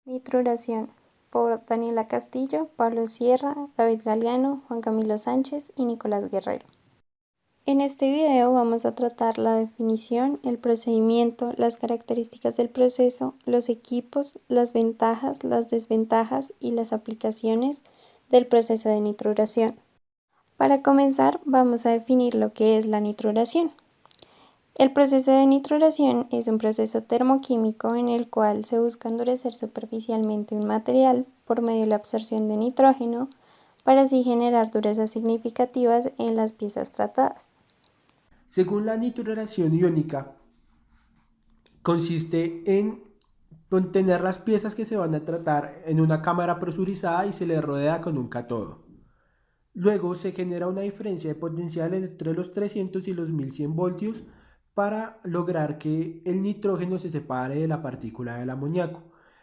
Nitruración por Daniela Castillo, Pablo Sierra, David Galeano, Juan Camilo Sánchez y Nicolás Guerrero. En este video vamos a tratar la definición, el procedimiento, las características del proceso, los equipos, las ventajas, las desventajas y las aplicaciones del proceso de nitruración. Para comenzar, vamos a definir lo que es la nitruración. El proceso de nitruración es un proceso termoquímico en el cual se busca endurecer superficialmente un material por medio de la absorción de nitrógeno para así generar durezas significativas en las piezas tratadas. Según la nitruración iónica, consiste en contener las piezas que se van a tratar en una cámara presurizada y se les rodea con un cátodo. Luego se genera una diferencia de potencial entre los 300 y los 1100 voltios para lograr que el nitrógeno se separe de la partícula del amoníaco.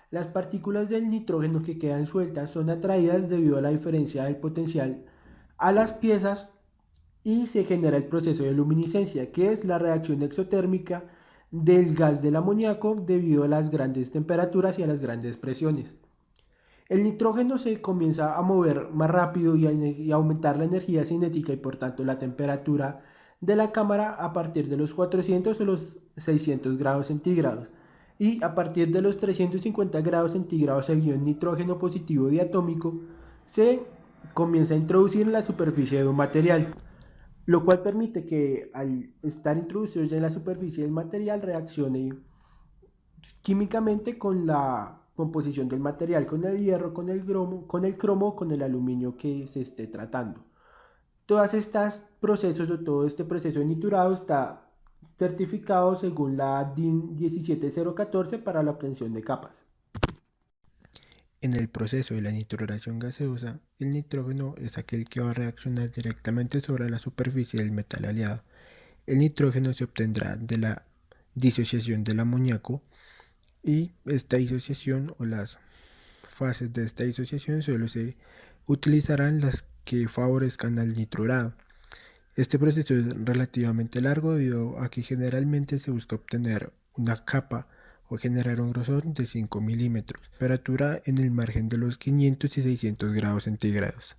Las partículas del nitrógeno que quedan sueltas son atraídas debido a la diferencia del potencial a las piezas y se genera el proceso de luminiscencia, que es la reacción exotérmica del gas del amoníaco debido a las grandes temperaturas y a las grandes presiones. El nitrógeno se comienza a mover más rápido y a aumentar la energía cinética y por tanto la temperatura de la cámara a partir de los 400 o los 600 grados centígrados. Y a partir de los 350 grados centígrados el ion nitrógeno positivo diatómico se comienza a introducir en la superficie de un material, lo cual permite que al estar introducido ya en la superficie del material reaccione químicamente con la composición del material, con el hierro, con el cromo, con el aluminio que se esté tratando. Todos estos procesos o todo este proceso de nitrurado está certificado según la DIN 17014 para la obtención de capas. En el proceso de la nitruración gaseosa, el nitrógeno es aquel que va a reaccionar directamente sobre la superficie del metal aliado. El nitrógeno se obtendrá de la disociación del amoníaco y esta disociación o las fases de esta disociación solo se utilizarán las que favorezcan al nitrurado. Este proceso es relativamente largo debido a que generalmente se busca obtener una capa o generar un grosor de 5 milímetros, temperatura en el margen de los 500 y 600 grados centígrados.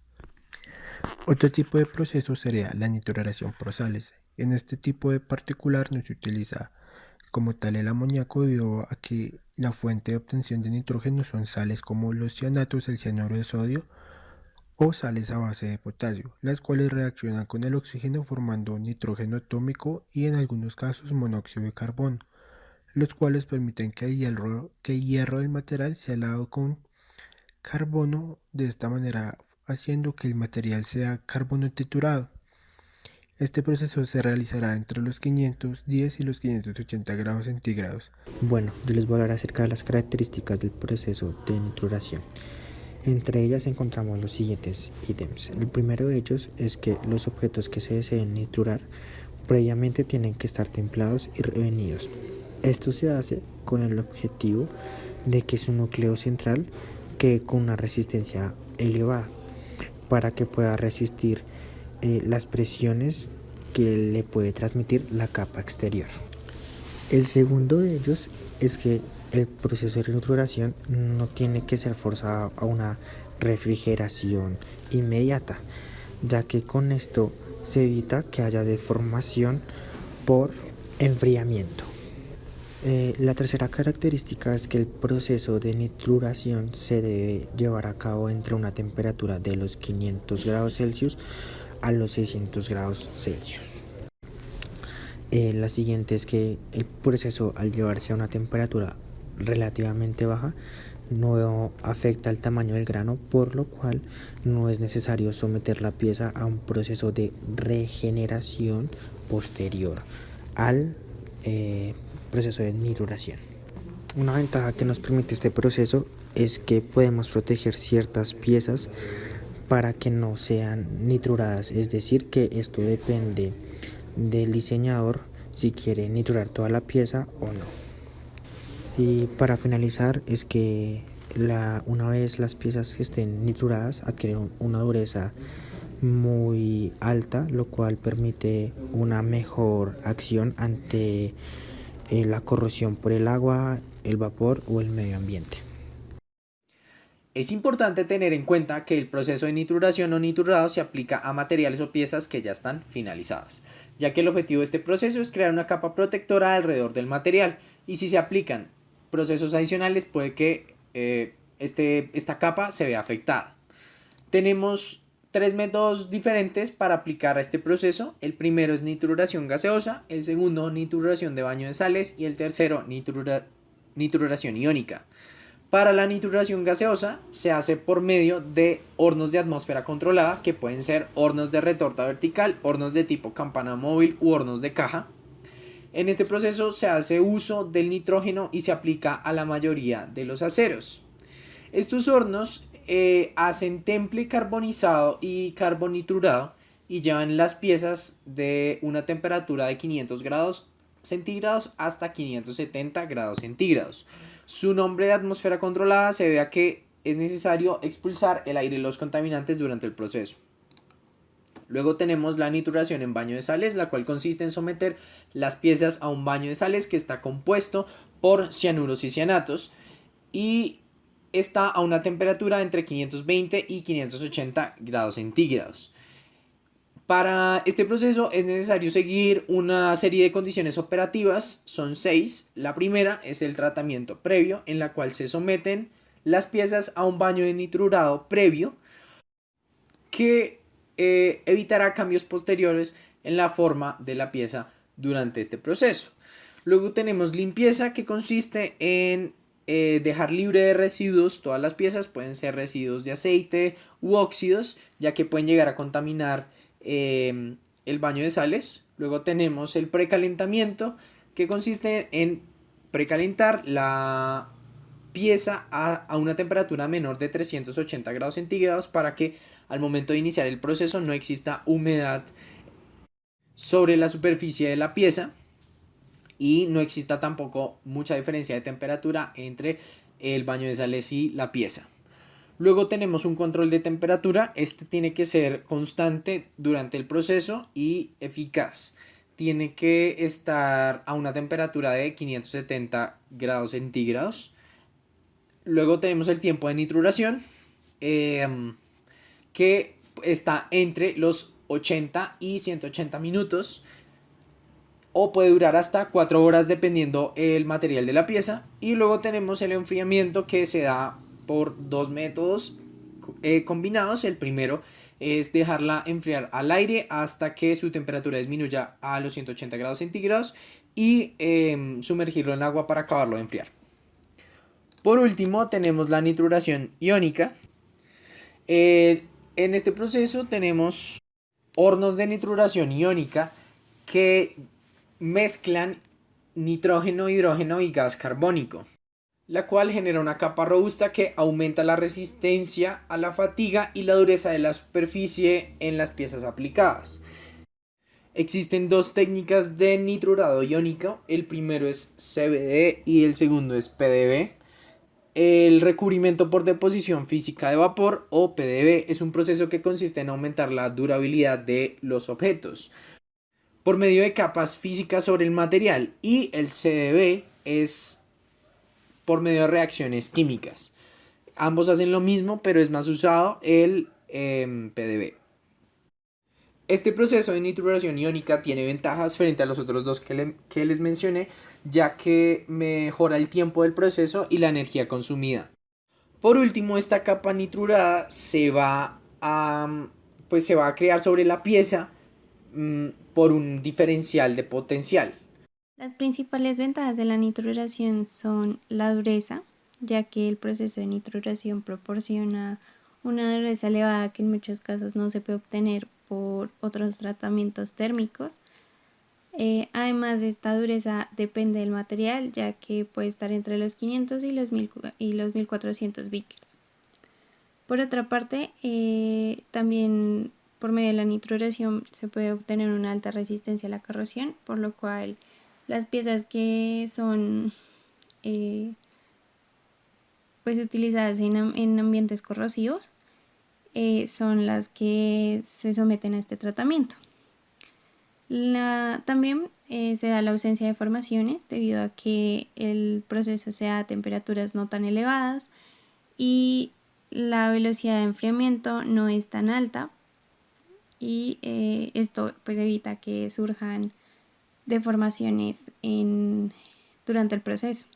Otro tipo de proceso sería la nitruración por sales. En este tipo de particular no se utiliza como tal el amoníaco debido a que la fuente de obtención de nitrógeno son sales como los cianatos, el cianuro de sodio o sales a base de potasio, las cuales reaccionan con el oxígeno formando nitrógeno atómico y en algunos casos monóxido de carbono, los cuales permiten que el hierro del material sea helado con carbono, de esta manera haciendo que el material sea carbono triturado. Este proceso se realizará entre los 510 y los 580 grados centígrados. Bueno, yo les voy a hablar acerca de las características del proceso de nitruración. Entre ellas encontramos los siguientes ítems. El primero de ellos es que los objetos que se deseen nitrurar previamente tienen que estar templados y revenidos. Esto se hace con el objetivo de que su núcleo central quede con una resistencia elevada para que pueda resistir las presiones que le puede transmitir la capa exterior. El segundo de ellos es que el proceso de nitruración no tiene que ser forzado a una refrigeración inmediata, ya que con esto se evita que haya deformación por enfriamiento. La tercera característica es que el proceso de nitruración se debe llevar a cabo entre una temperatura de los 500 grados Celsius a los 600 grados Celsius. La siguiente es que el proceso, al llevarse a una temperatura relativamente baja, no afecta el tamaño del grano, por lo cual no es necesario someter la pieza a un proceso de regeneración posterior al proceso de nitruración. Una ventaja que nos permite este proceso es que podemos proteger ciertas piezas para que no sean nitruradas, es decir, que esto depende del diseñador si quiere nitrurar toda la pieza o no. Y para finalizar es que una vez las piezas que estén nitruradas adquieren una dureza muy alta, lo cual permite una mejor acción ante la corrosión por el agua, el vapor o el medio ambiente. Es importante tener en cuenta que el proceso de nituración o nitrurado se aplica a materiales o piezas que ya están finalizadas, ya que el objetivo de este proceso es crear una capa protectora alrededor del material, y si se aplican procesos adicionales puede que esta capa se vea afectada. Tenemos tres métodos diferentes para aplicar a este proceso. El primero es nitruración gaseosa, el segundo nitruración de baño de sales y el tercero nitruración iónica. Para la nitruración gaseosa se hace por medio de hornos de atmósfera controlada, que pueden ser hornos de retorta vertical, hornos de tipo campana móvil u hornos de caja. En este proceso se hace uso del nitrógeno y se aplica a la mayoría de los aceros. Estos hornos hacen temple carbonizado y carbonitrurado y llevan las piezas de una temperatura de 500 grados centígrados hasta 570 grados centígrados. Su nombre de atmósfera controlada se debe a que es necesario expulsar el aire y los contaminantes durante el proceso. Luego tenemos la nituración en baño de sales, la cual consiste en someter las piezas a un baño de sales que está compuesto por cianuros y cianatos y está a una temperatura entre 520 y 580 grados centígrados. Para este proceso es necesario seguir una serie de condiciones operativas, son 6. La primera es el tratamiento previo, en la cual se someten las piezas a un baño de nitrurado previo que evitará cambios posteriores en la forma de la pieza durante este proceso. Luego tenemos limpieza, que consiste en dejar libre de residuos todas las piezas, pueden ser residuos de aceite u óxidos, ya que pueden llegar a contaminar el baño de sales. Luego tenemos el precalentamiento, que consiste en precalentar la pieza a una temperatura menor de 380 grados centígrados para que al momento de iniciar el proceso no exista humedad sobre la superficie de la pieza y no exista tampoco mucha diferencia de temperatura entre el baño de sales y la pieza. Luego tenemos un control de temperatura. Este tiene que ser constante durante el proceso y eficaz. Tiene que estar a una temperatura de 570 grados centígrados. Luego tenemos el tiempo de nitruración, que está entre los 80 y 180 minutos. O puede durar hasta 4 horas dependiendo el material de la pieza. Y luego tenemos el enfriamiento, que se da por dos métodos combinados. El primero es dejarla enfriar al aire hasta que su temperatura disminuya a los 180 grados centígrados y sumergirlo en agua para acabarlo de enfriar. Por último tenemos la nitruración iónica. En este proceso tenemos hornos de nitruración iónica que mezclan nitrógeno, hidrógeno y gas carbónico, la cual genera una capa robusta que aumenta la resistencia a la fatiga y la dureza de la superficie en las piezas aplicadas. Existen dos técnicas de nitrurado iónico, el primero es CVD y el segundo es PDB. El recubrimiento por deposición física de vapor o PDB es un proceso que consiste en aumentar la durabilidad de los objetos por medio de capas físicas sobre el material, y el CDB es por medio de reacciones químicas. Ambos hacen lo mismo, pero es más usado el PDB. Este proceso de nitruración iónica tiene ventajas frente a los otros dos que les mencioné, ya que mejora el tiempo del proceso y la energía consumida. Por último, esta capa nitrurada se va a crear sobre la pieza por un diferencial de potencial. Las principales ventajas de la nitruración son la dureza, ya que el proceso de nitruración proporciona una dureza elevada que en muchos casos no se puede obtener por otros tratamientos térmicos. Además de esta dureza depende del material, ya que puede estar entre los 500 y los 1400 Vickers. Por otra parte, también por medio de la nitruración se puede obtener una alta resistencia a la corrosión, por lo cual las piezas que son utilizadas en ambientes corrosivos son las que se someten a este tratamiento. También se da la ausencia de deformaciones debido a que el proceso se da a temperaturas no tan elevadas y la velocidad de enfriamiento no es tan alta y esto pues evita que surjan deformaciones durante el proceso.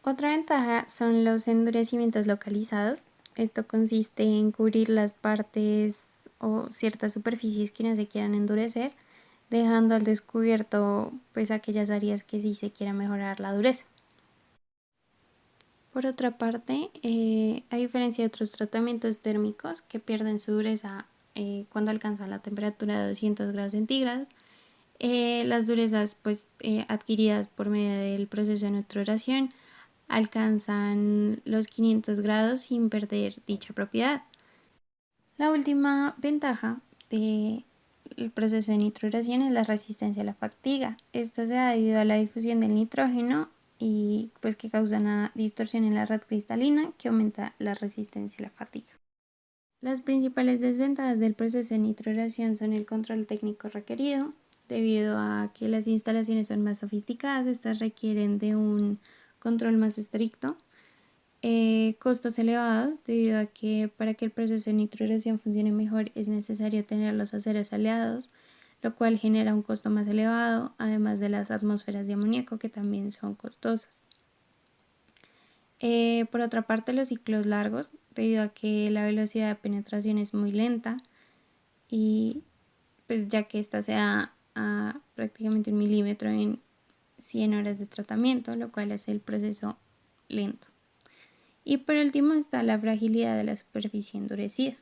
Otra ventaja son los endurecimientos localizados. Esto consiste en cubrir las partes o ciertas superficies que no se quieran endurecer, dejando al descubierto pues aquellas áreas que sí se quiera mejorar la dureza. Por otra parte, a diferencia de otros tratamientos térmicos que pierden su dureza cuando alcanzan la temperatura de 200 grados centígrados, las durezas adquiridas por medio del proceso de nitruración alcanzan los 500 grados sin perder dicha propiedad. La última ventaja del proceso de nitruración es la resistencia a la fatiga. Esto se da debido a la difusión del nitrógeno y pues que causa una distorsión en la red cristalina que aumenta la resistencia a la fatiga. Las principales desventajas del proceso de nitruración son el control técnico requerido. Debido a que las instalaciones son más sofisticadas, estas requieren de un control más estricto, costos elevados, debido a que para que el proceso de nitruración funcione mejor es necesario tener los aceros aleados, lo cual genera un costo más elevado, además de las atmósferas de amoníaco que también son costosas. Por otra parte, los ciclos largos, debido a que la velocidad de penetración es muy lenta y pues ya que esta se da a prácticamente 1 milímetro en 100 horas de tratamiento, lo cual hace el proceso lento. Y por último está la fragilidad de la superficie endurecida.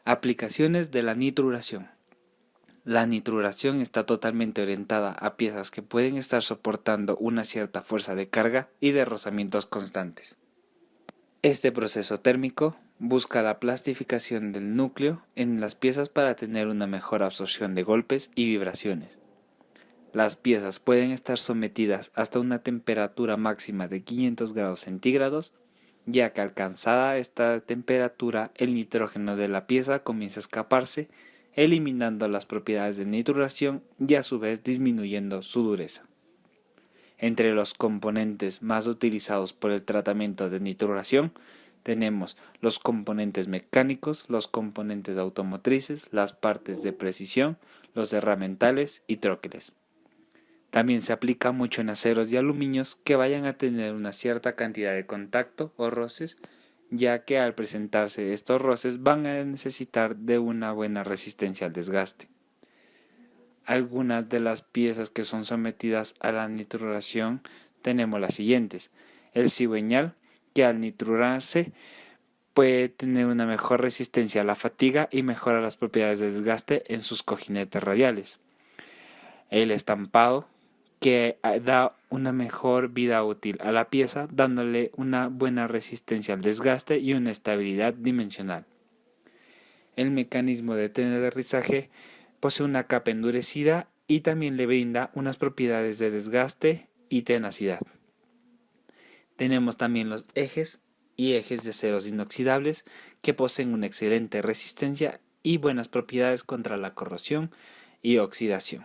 Aplicaciones de la nitruración. La nitruración está totalmente orientada a piezas que pueden estar soportando una cierta fuerza de carga y de rozamientos constantes. Este proceso térmico busca la plastificación del núcleo en las piezas para tener una mejor absorción de golpes y vibraciones. Las piezas pueden estar sometidas hasta una temperatura máxima de 500 grados centígrados, ya que alcanzada esta temperatura el nitrógeno de la pieza comienza a escaparse, eliminando las propiedades de nitruración y a su vez disminuyendo su dureza. Entre los componentes más utilizados por el tratamiento de nitruración tenemos los componentes mecánicos, los componentes automotrices, las partes de precisión, los herramientales y troqueles. También se aplica mucho en aceros y aluminios que vayan a tener una cierta cantidad de contacto o roces, ya que al presentarse estos roces van a necesitar de una buena resistencia al desgaste. Algunas de las piezas que son sometidas a la nitruración tenemos las siguientes: el cigüeñal, que al nitrurarse puede tener una mejor resistencia a la fatiga y mejora las propiedades de desgaste en sus cojinetes radiales. El estampado, que da una mejor vida útil a la pieza, dándole una buena resistencia al desgaste y una estabilidad dimensional. El mecanismo de aterrizaje posee una capa endurecida y también le brinda unas propiedades de desgaste y tenacidad. Tenemos también los ejes y ejes de aceros inoxidables que poseen una excelente resistencia y buenas propiedades contra la corrosión y oxidación.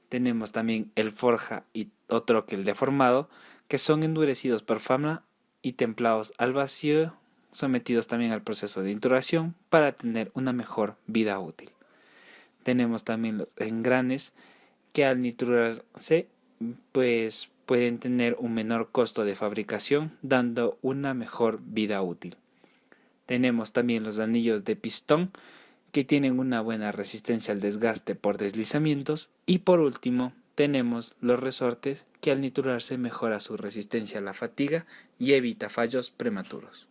Tenemos también el forja o troquel deformado, que son endurecidos por fama y templados al vacío, sometidos también al proceso de nitruración para tener una mejor vida útil. Tenemos también los engranes, que al nitrurarse pues pueden tener un menor costo de fabricación, dando una mejor vida útil. Tenemos también los anillos de pistón, que tienen una buena resistencia al desgaste por deslizamientos, y por último tenemos los resortes, que al nitrurarse mejora su resistencia a la fatiga y evita fallos prematuros.